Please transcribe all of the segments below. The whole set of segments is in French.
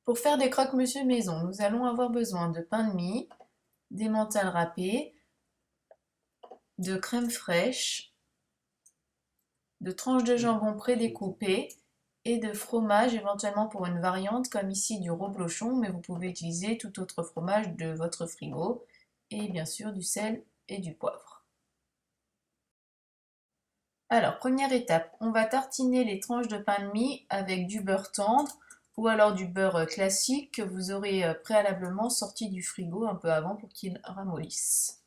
Pour faire des croque-monsieur maison, nous allons avoir besoin de pain de mie, d'emmental râpé, de crème fraîche, de tranches de jambon prédécoupées et de fromage, éventuellement pour une variante comme ici du reblochon, mais vous pouvez utiliser tout autre fromage de votre frigo et bien sûr du sel et du poivre. Alors, première étape, on va tartiner les tranches de pain de mie avec du beurre tendre ou alors du beurre classique que vous aurez préalablement sorti du frigo un peu avant pour qu'il ramollisse.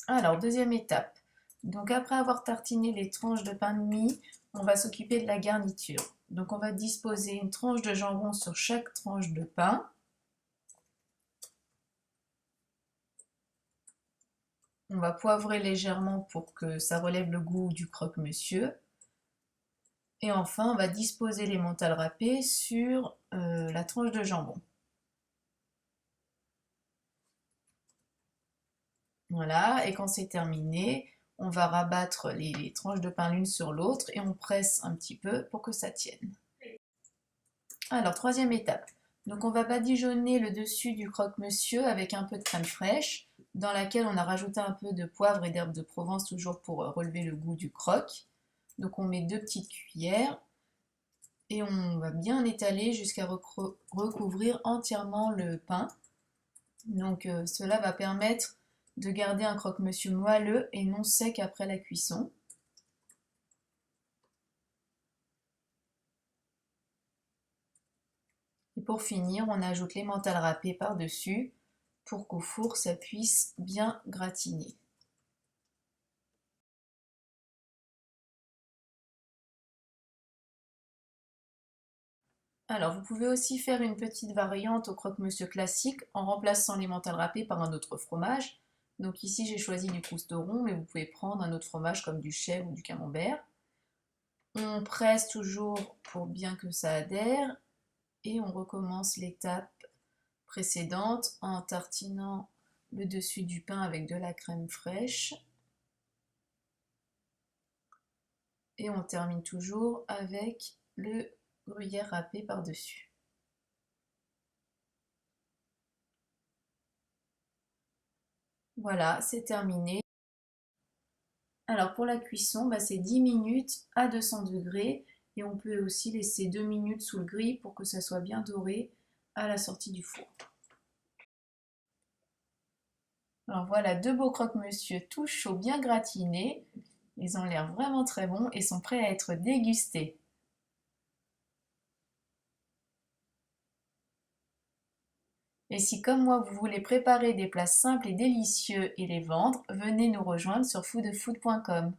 Alors, deuxième étape. Donc, après avoir tartiné les tranches de pain de mie, on va s'occuper de la garniture. Donc, on va disposer une tranche de jambon sur chaque tranche de pain. On va poivrer légèrement pour que ça relève le goût du croque-monsieur. Et enfin, on va disposer l'emmental râpé sur la tranche de jambon. Voilà, et quand c'est terminé, on va rabattre les tranches de pain l'une sur l'autre et on presse un petit peu pour que ça tienne. Alors, troisième étape. Donc, on va badigeonner le dessus du croque-monsieur avec un peu de crème fraîche, dans laquelle on a rajouté un peu de poivre et d'herbe de Provence, toujours pour relever le goût du croque. Donc, on met 2 petites cuillères et on va bien étaler jusqu'à recouvrir entièrement le pain. Donc, cela va permettre de garder un croque-monsieur moelleux et non sec après la cuisson. Et pour finir, on ajoute l'emmental râpé par-dessus pour qu'au four ça puisse bien gratiner. Alors vous pouvez aussi faire une petite variante au croque-monsieur classique en remplaçant l'emmental râpé par un autre fromage. Donc ici j'ai choisi du Cousteron, mais vous pouvez prendre un autre fromage comme du chèvre ou du camembert. On presse toujours pour bien que ça adhère et on recommence l'étape précédente en tartinant le dessus du pain avec de la crème fraîche. Et on termine toujours avec le gruyère râpé par-dessus. Voilà, c'est terminé. Alors pour la cuisson, c'est 10 minutes à 200 degrés et on peut aussi laisser 2 minutes sous le grille pour que ça soit bien doré à la sortie du four. Alors voilà, deux beaux croque-monsieur tout chauds, bien gratinés. Ils ont l'air vraiment très bons et sont prêts à être dégustés. Et si comme moi vous voulez préparer des plats simples et délicieux et les vendre, venez nous rejoindre sur foodfood.com.